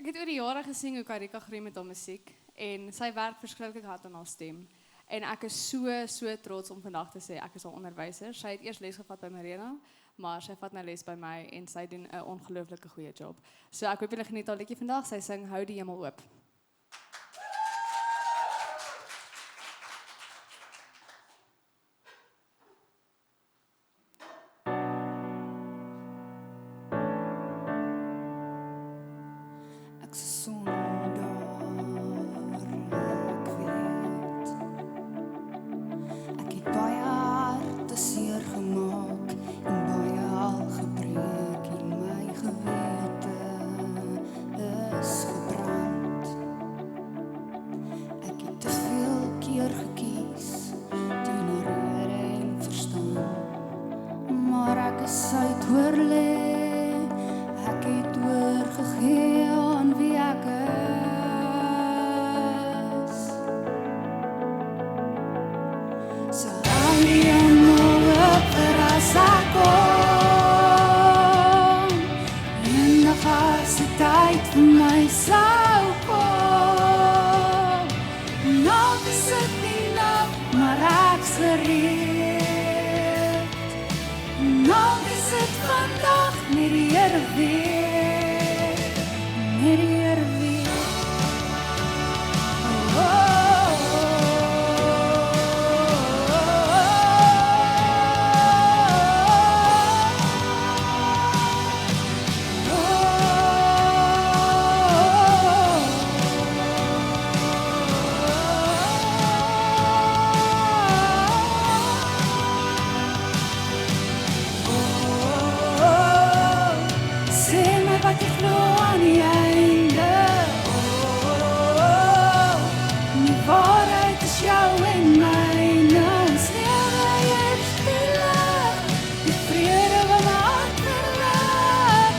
Ek het oor die jare gesien hoe Karika groei met haar musiek en sy werk verskriklik hard aan haar stem. En ek is so trots om vandag te sê ek is haar onderwyser. Sy het eers les gevat by Marina, maar sy vat nou les by my en sy doen 'n ongelooflike goeie job. So ek hoop julle geniet haar liedjie vandag. Sy sing Hou die hemel oop. Ek is sondaar, ek weet. Ek het baie harte seer gemaak en baie al gebreek en my gewete is gebrand. Ek het te veel keer gekies teen rede en verstaan, maar ek is uit oorlê. Ek het oorgegee aan wie ek is. So hou die hemel oop vir as ek kom. Eendag as die tyd vir my sou kom. Nog is dit nie nou, maar ek's gereed. Nog is dit vandag met die Here weer, met die Here weer. Oh, oh, wat ek glo aan die einde. Die waarheid is jou en myne. Ons lewe eers die lig, die vrede wat my hart verlaat.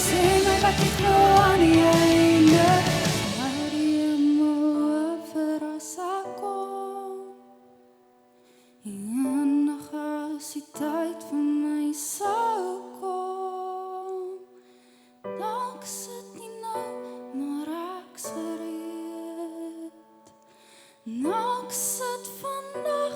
Sê my wat ek glo aan die einde. Hou die hemel oop vir as ek kom. Eendag as die tyd vir my sou kom, dalk sit nie nou, maar ek's gereed. Dalk sit vandag